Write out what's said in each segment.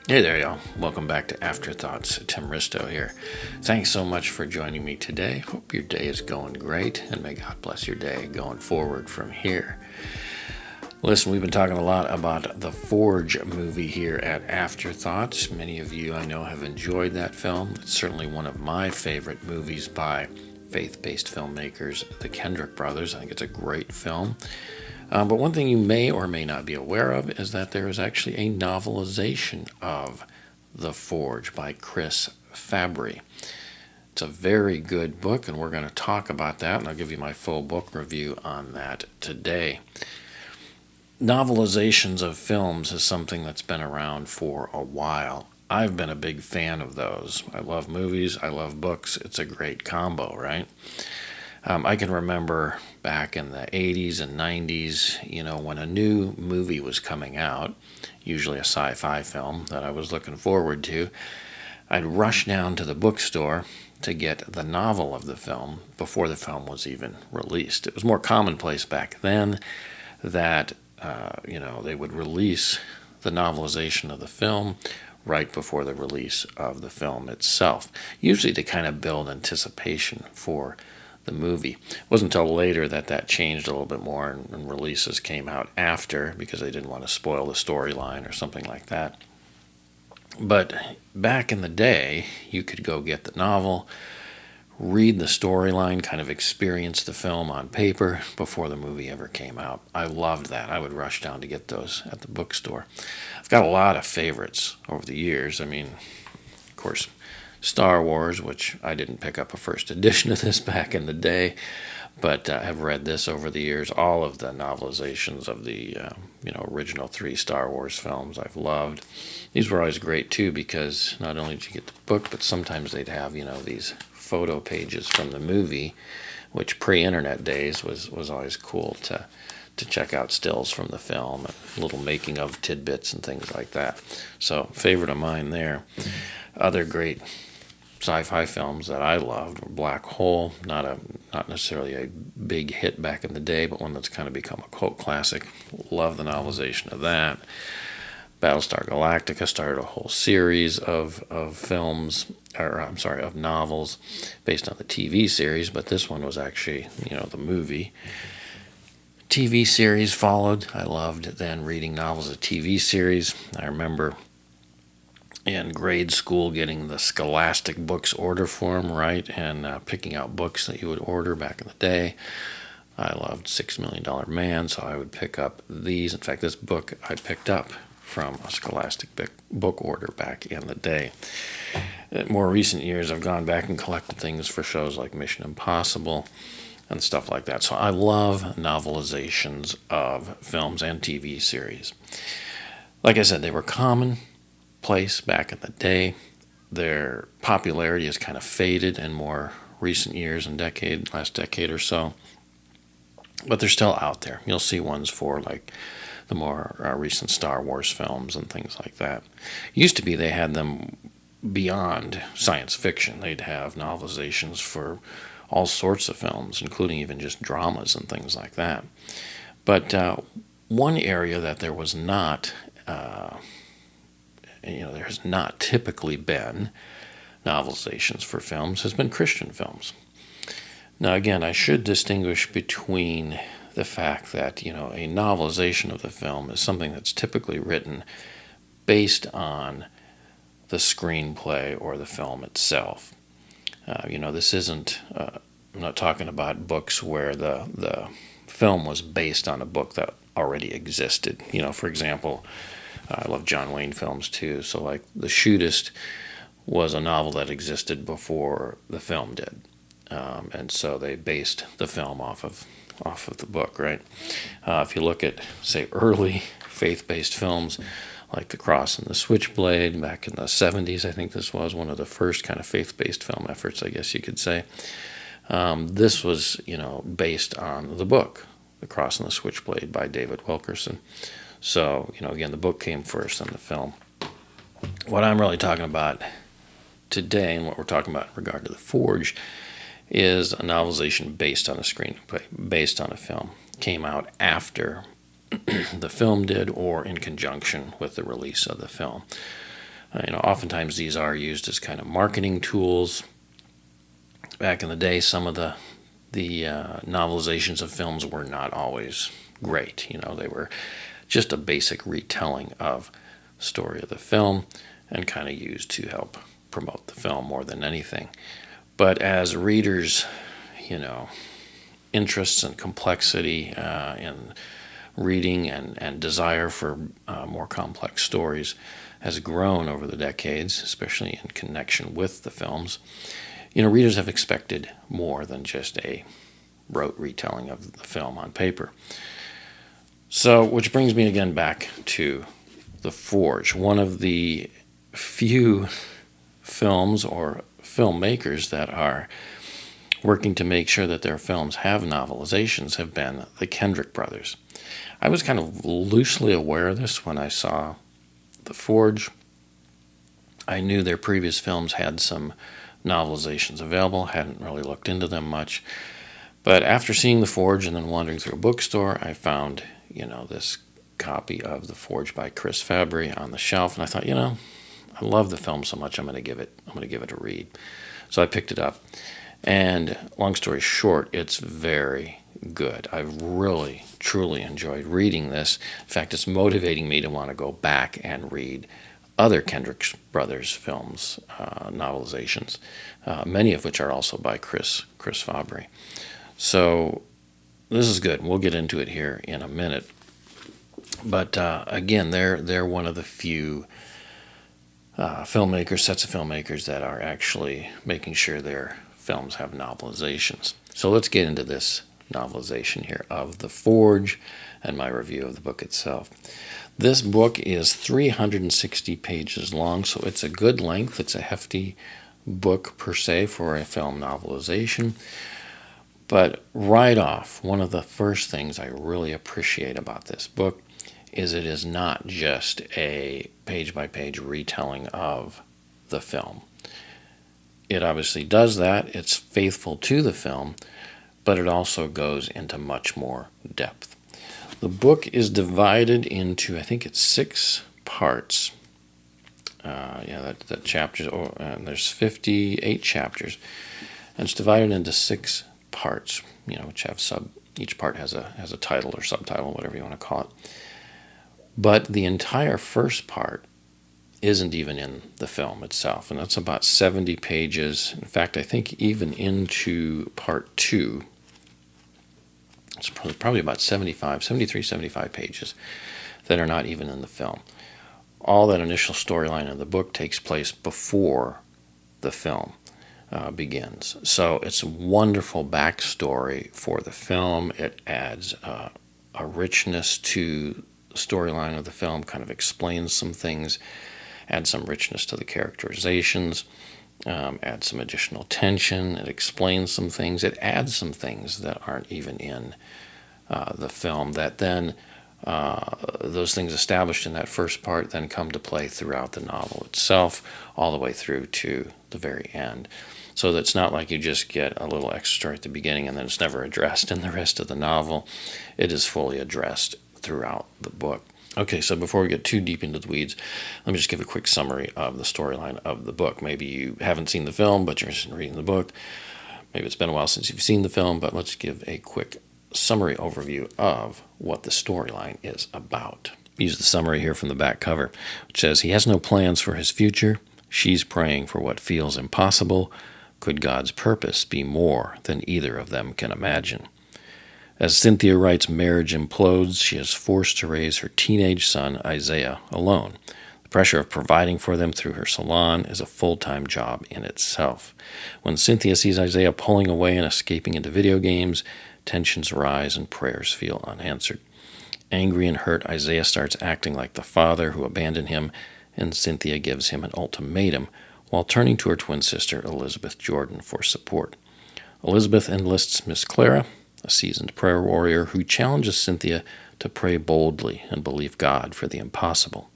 Hey there, y'all. Welcome back to Afterthoughts. Tim Risto here. Thanks so much for joining me today. Hope your day is going great, and may God bless your day going forward from here. Listen, we've been talking a lot about the Forge movie here at Afterthoughts. Many of you I know have enjoyed that film. It's certainly one of my favorite movies by faith-based filmmakers, the Kendrick Brothers. I think it's a great film. But one thing you may or may not be aware of is that there is actually a novelization of The Forge by Chris Fabry. It's a very good book, and we're going to talk about that, and I'll give you my full book review on that today. Novelizations of films is something that's been around for a while. I've been a big fan of those. I love movies, I love books. It's a great combo, right? I can remember back in the 80s and 90s, when a new movie was coming out, usually a sci-fi film that I was looking forward to, I'd rush down to the bookstore to get the novel of the film before the film was even released. It was more commonplace back then that, they would release the novelization of the film right before the release of the film itself, usually to kind of build anticipation for the movie. It wasn't until later that changed a little bit more and releases came out after because they didn't want to spoil the storyline or something like that. But back in the day, you could go get the novel, read the storyline, kind of experience the film on paper before the movie ever came out. I loved that. I would rush down to get those at the bookstore. I've got a lot of favorites over the years. Of course, Star Wars, which I didn't pick up a first edition of this back in the day, but have read this over the years. All of the novelizations of the original 3 Star Wars films I've loved. These were always great too because not only did you get the book, but sometimes they'd have these photo pages from the movie, which pre-internet days was always cool to check out stills from the film and little making of tidbits and things like that. So favorite of mine there. Other great sci-fi films that I loved were Black Hole, not necessarily a big hit back in the day, but one that's kind of become a cult classic. Love the novelization of that. Battlestar Galactica started a whole series of films, of novels based on the TV series, but this one was actually, the movie. TV series followed. I loved then reading novels of TV series. I remember in grade school getting the Scholastic Books order form, right, and picking out books that you would order back in the day. I loved $6 Million Man, so I would pick up these. In fact, this book I picked up from a Scholastic book order back in the day. In more recent years, I've gone back and collected things for shows like Mission Impossible and stuff like that. So I love novelizations of films and TV series. Like I said, they were commonplace back in the day. Their popularity has kind of faded in more recent years and last decade or so. But they're still out there. You'll see ones for like the more recent Star Wars films and things like that. Used to be they had them beyond science fiction. They'd have novelizations for all sorts of films, including even just dramas and things like that. But one area that there was not, there has not typically been novelizations for films has been Christian films. Now, again, I should distinguish between the fact that, a novelization of the film is something that's typically written based on the screenplay or the film itself. This isn't, I'm not talking about books where the film was based on a book that already existed. For example, I love John Wayne films too, so like The Shootist was a novel that existed before the film did. And so they based the film off of the book, right? If you look at, say, early faith-based films like The Cross and the Switchblade back in the 70s, I think this was one of the first kind of faith-based film efforts, I guess you could say. This was, based on the book, The Cross and the Switchblade by David Wilkerson. So, again, the book came first and the film. What I'm really talking about today and what we're talking about in regard to The Forge is a novelization based on a screenplay, based on a film. Came out after the film did or in conjunction with the release of the film. Oftentimes these are used as kind of marketing tools. Back in the day, some of the novelizations of films were not always great. They were just a basic retelling of the story of the film and kind of used to help promote the film more than anything. But as readers, interests and complexity in reading and desire for more complex stories has grown over the decades, especially in connection with the films, readers have expected more than just a rote retelling of the film on paper. So, which brings me again back to The Forge, one of the few films or filmmakers that are working to make sure that their films have novelizations have been the Kendrick Brothers. I was kind of loosely aware of this when I saw The Forge. I knew their previous films had some novelizations available, hadn't really looked into them much. But after seeing The Forge and then wandering through a bookstore, I found, this copy of The Forge by Chris Fabry on the shelf, and I thought, I love the film so much, I'm going to give it a read. So I picked it up, and long story short, it's very good. I've really, truly enjoyed reading this. In fact, it's motivating me to want to go back and read other Kendrick Brothers films, novelizations, many of which are also by Chris Fabry. So this is good. We'll get into it here in a minute. But again, they're one of the few sets of filmmakers that are actually making sure their films have novelizations. So let's get into this novelization here of The Forge and my review of the book itself. This book is 360 pages long, so it's a good length. It's a hefty book per se for a film novelization. But right off, one of the first things I really appreciate about this book is it is not just a page-by-page retelling of the film. It obviously does that. It's faithful to the film, but it also goes into much more depth. The book is divided into, I think it's 6 parts. That chapters, there's 58 chapters, and it's divided into 6 parts, which have each part has a title or subtitle, whatever you want to call it. But the entire first part isn't even in the film itself, and that's about 70 pages. In fact, I think even into part 2, it's probably about 75 pages that are not even in the film. All that initial storyline of the book takes place before the film begins. So it's a wonderful backstory for the film. It adds a richness to the storyline of the film, kind of explains some things, adds some richness to the characterizations, adds some additional tension. It explains some things. It adds some things that aren't even in the film that then those things established in that first part then come to play throughout the novel itself, all the way through to the very end. So that it's not like you just get a little extra story at the beginning and then it's never addressed in the rest of the novel. It is fully addressed throughout the book. Okay, so before we get too deep into the weeds, let me just give a quick summary of the storyline of the book. Maybe you haven't seen the film, but you're interested in reading the book. Maybe it's been a while since you've seen the film, but let's give a quick summary overview of what the storyline is about. Use the summary here from the back cover, which says, he has no plans for his future. She's praying for what feels impossible. Could God's purpose be more than either of them can imagine? As Cynthia Wright's marriage implodes, she is forced to raise her teenage son, Isaiah, alone. The pressure of providing for them through her salon is a full-time job in itself. When Cynthia sees Isaiah pulling away and escaping into video games, tensions rise and prayers feel unanswered. Angry and hurt, Isaiah starts acting like the father who abandoned him, and Cynthia gives him an ultimatum while turning to her twin sister, Elizabeth Jordan, for support. Elizabeth enlists Miss Clara, a seasoned prayer warrior who challenges Cynthia to pray boldly and believe God for the impossible.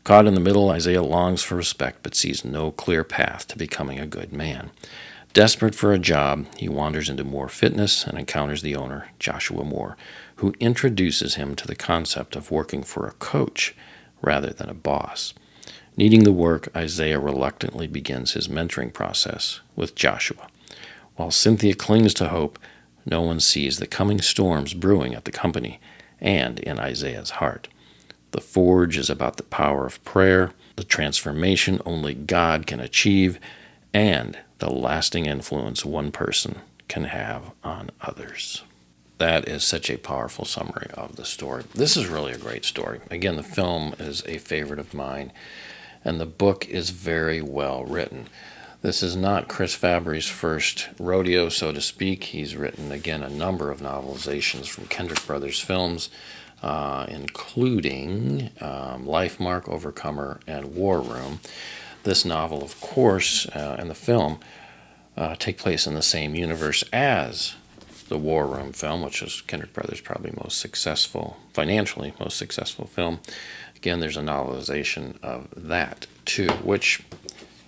Caught in the middle, Isaiah longs for respect but sees no clear path to becoming a good man. Desperate for a job, he wanders into Moore Fitness and encounters the owner, Joshua Moore, who introduces him to the concept of working for a coach rather than a boss. Needing the work, Isaiah reluctantly begins his mentoring process with Joshua. While Cynthia clings to hope, no one sees the coming storms brewing at the company and in Isaiah's heart. The Forge is about the power of prayer, the transformation only God can achieve, and the lasting influence one person can have on others. That is such a powerful summary of the story. This is really a great story. Again, the film is a favorite of mine, and the book is very well written. This is not Chris Fabry's first rodeo, so to speak. He's written, again, a number of novelizations from Kendrick Bros films, including Life Mark, Overcomer, and War Room. This novel, of course, and the film take place in the same universe as the War Room film, which is Kendrick Bros' probably financially most successful film. Again, there's a novelization of that, too, which,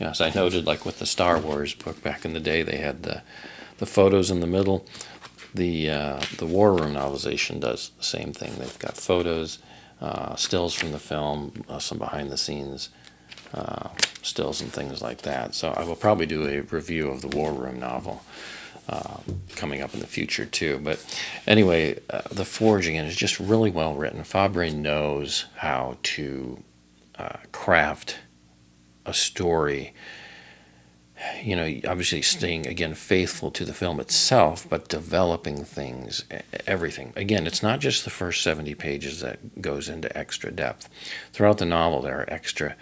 as I noted, like with the Star Wars book back in the day, they had the photos in the middle. The War Room novelization does the same thing. They've got photos, stills from the film, some behind-the-scenes stills and things like that. So I will probably do a review of the War Room novel coming up in the future too. But anyway, The Forge, again, is just really well written. Fabry knows how to craft a story, obviously staying, again, faithful to the film itself, but developing things, everything. Again, it's not just the first 70 pages that goes into extra depth. Throughout the novel, there are extra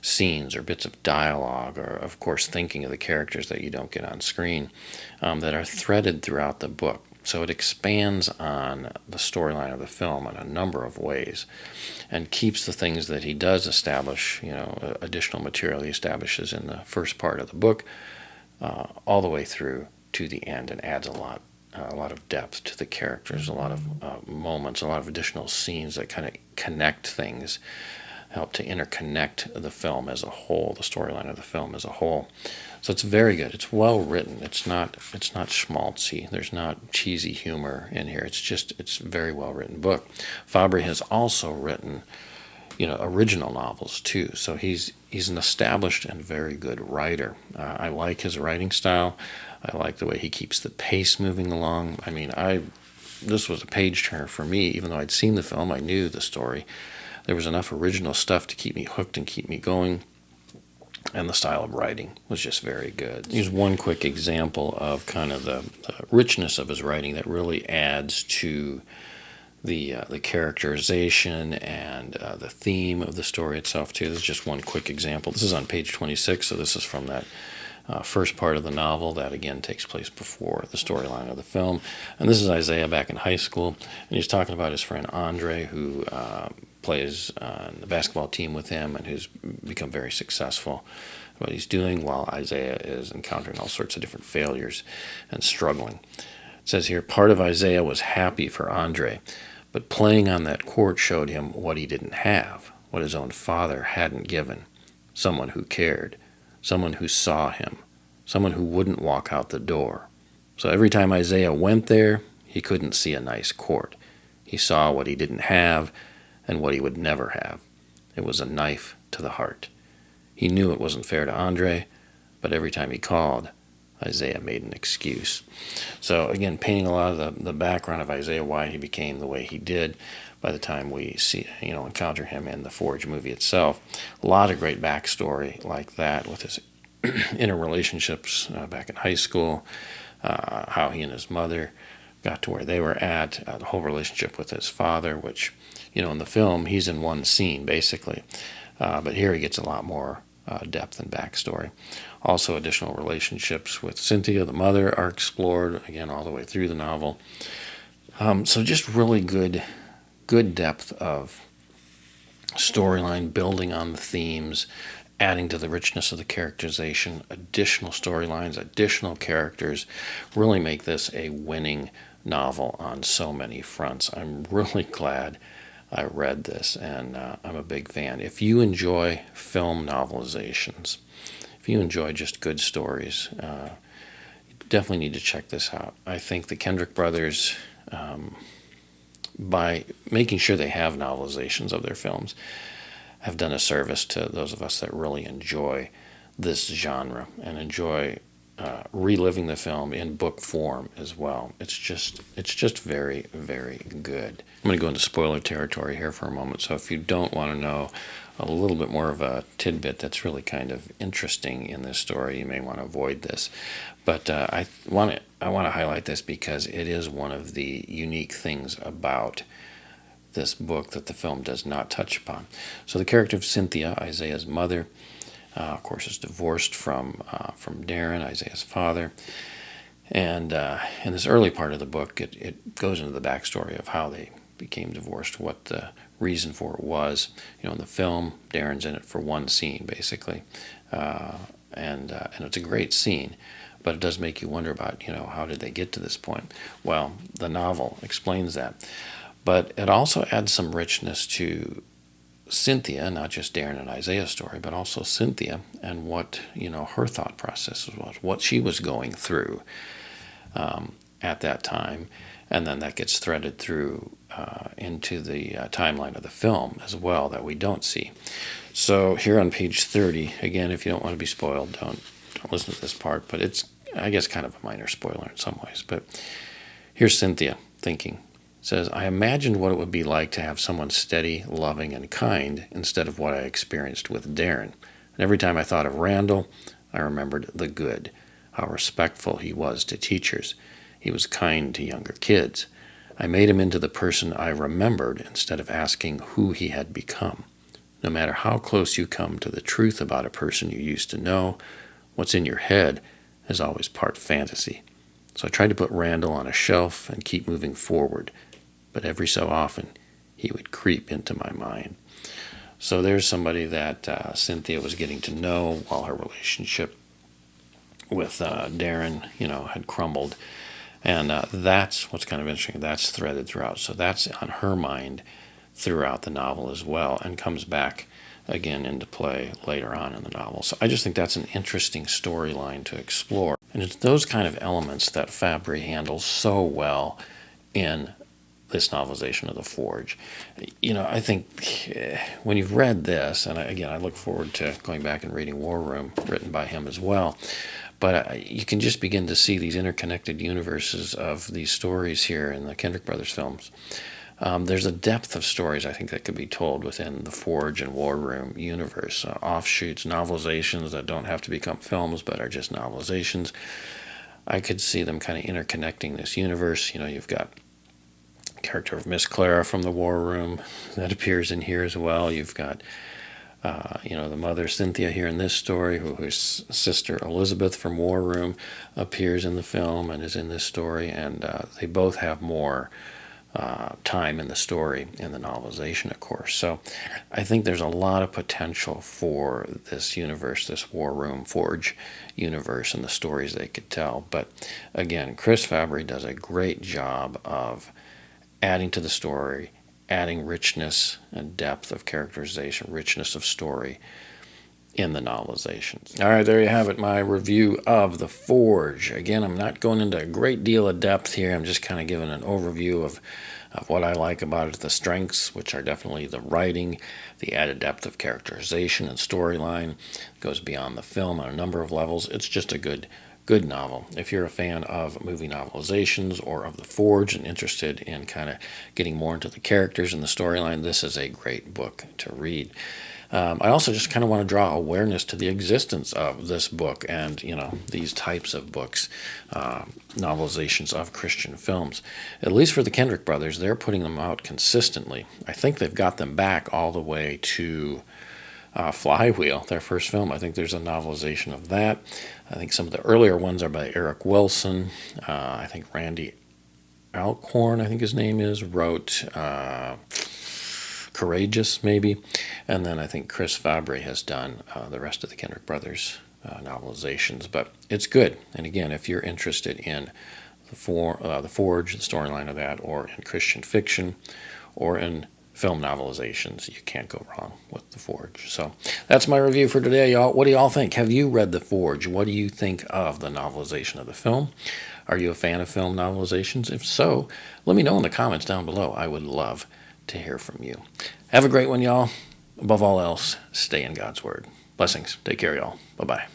scenes or bits of dialogue, or, of course, thinking of the characters that you don't get on screen, that are threaded throughout the book. So it expands on the storyline of the film in a number of ways and keeps the things that he does establish, additional material he establishes in the first part of the book, all the way through to the end, and adds a lot of depth to the characters, a lot of moments, a lot of additional scenes that kind of connect things, help to interconnect the film as a whole, the storyline of the film as a whole. So it's very good. It's well written. It's not schmaltzy. There's not cheesy humor in here. It's a very well written book. Fabry has also written, original novels too. So he's an established and very good writer. I like his writing style. I like the way he keeps the pace moving along. I mean, this was a page turner for me. Even though I'd seen the film, I knew the story. There was enough original stuff to keep me hooked and keep me going. And the style of writing was just very good. Here's one quick example of kind of the richness of his writing that really adds to the characterization and the theme of the story itself, too. This is just one quick example. This is on page 26, so this is from that first part of the novel that, again, takes place before the storyline of the film. And this is Isaiah back in high school, and he's talking about his friend Andre, who plays on the basketball team with him and who's become very successful at what he's doing, while Isaiah is encountering all sorts of different failures and struggling. It says here, part of Isaiah was happy for Andre, but playing on that court showed him what he didn't have, what his own father hadn't given: someone who cared, someone who saw him, someone who wouldn't walk out the door. So every time Isaiah went there, he couldn't see a nice court. He saw what he didn't have and what he would never have. It was a knife to the heart. He knew it wasn't fair to Andre, but every time he called, Isaiah made an excuse. So again, painting a lot of the background of Isaiah, why he became the way he did by the time we encounter him in the Forge movie itself. A lot of great backstory like that with his interrelationships back in high school, how he and his mother got to where they were at, the whole relationship with his father, which, in the film, he's in one scene, basically. But here he gets a lot more depth and backstory. Also, additional relationships with Cynthia, the mother, are explored, again, all the way through the novel. So just really good depth of storyline, building on the themes, adding to the richness of the characterization, additional storylines, additional characters, really make this a winning novel on so many fronts. I'm really glad I read this, and I'm a big fan. If you enjoy film novelizations, if you enjoy just good stories, you definitely need to check this out. I think the Kendrick Brothers, by making sure they have novelizations of their films, have done a service to those of us that really enjoy this genre and enjoy reliving the film in book form as well. It's just very, very good. I'm going to go into spoiler territory here for a moment, so if you don't want to know a little bit more of a tidbit that's really kind of interesting in this story, you may want to avoid this. But I want to highlight this because it is one of the unique things about this book that the film does not touch upon. So the character of Cynthia, Isaiah's mother, of course, is divorced from Darren, Isaiah's father. And in this early part of the book, it goes into the backstory of how they became divorced, what the reason for it was. In the film, Darren's in it for one scene, basically. And it's a great scene, but it does make you wonder about, how did they get to this point? Well, the novel explains that. But it also adds some richness to Cynthia, not just Darren and Isaiah's story, but also Cynthia and what, her thought process was, what she was going through at that time. And then that gets threaded through into the timeline of the film as well that we don't see. So here on page 30, again, if you don't want to be spoiled, don't listen to this part, but it's, I guess, kind of a minor spoiler in some ways. But here's Cynthia thinking. It says, I imagined what it would be like to have someone steady, loving, and kind instead of what I experienced with Darren. And every time I thought of Randall, I remembered the good, how respectful he was to teachers. He was kind to younger kids. I made him into the person I remembered instead of asking who he had become. No matter how close you come to the truth about a person you used to know, what's in your head is always part fantasy. So I tried to put Randall on a shelf and keep moving forward, but every so often he would creep into my mind. So there's somebody that Cynthia was getting to know while her relationship with Darren, had crumbled. And that's what's kind of interesting. That's threaded throughout. So that's on her mind throughout the novel as well, and comes back again into play later on in the novel. So I just think that's an interesting storyline to explore. And it's those kind of elements that Fabry handles so well in this novelization of The Forge. I think when you've read this, and I look forward to going back and reading War Room, written by him as well, but you can just begin to see these interconnected universes of these stories here in the Kendrick Brothers films. There's a depth of stories, I think, that could be told within the Forge and War Room universe. Offshoots, novelizations that don't have to become films, but are just novelizations. I could see them kind of interconnecting this universe. You've got the character of Miss Clara from the War Room that appears in here as well. You've got the mother Cynthia here in this story, whose sister Elizabeth from War Room appears in the film and is in this story, and they both have more time in the story in the novelization, of course. So I think there's a lot of potential for this universe, this War Room Forge universe, and the stories they could tell. But again, Chris Fabry does a great job of adding to the story, adding richness and depth of characterization, richness of story in the novelizations. All right, there you have it, my review of The Forge. Again, I'm not going into a great deal of depth here. I'm just kind of giving an overview of what I like about it, the strengths, which are definitely the writing, the added depth of characterization and storyline. It goes beyond the film on a number of levels. It's just a good novel. If you're a fan of movie novelizations or of The Forge and interested in kind of getting more into the characters and the storyline, this is a great book to read. I also just kind of want to draw awareness to the existence of this book and, these types of books, novelizations of Christian films. At least for the Kendrick Brothers, they're putting them out consistently. I think they've got them back all the way to Flywheel, their first film. I think there's a novelization of that. I think some of the earlier ones are by Eric Wilson. I think Randy Alcorn, I think his name is, wrote Courageous, maybe. And then I think Chris Fabry has done the rest of the Kendrick Brothers novelizations. But it's good. And again, if you're interested in the Forge, the storyline of that, or in Christian fiction, or in film novelizations, you can't go wrong with The Forge. So that's my review for today, y'all. What do y'all think? Have you read The Forge? What do you think of the novelization of the film? Are you a fan of film novelizations? If so, let me know in the comments down below. I would love to hear from you. Have a great one, y'all. above all else, stay in God's Word. Blessings. Take care, y'all. Bye-bye.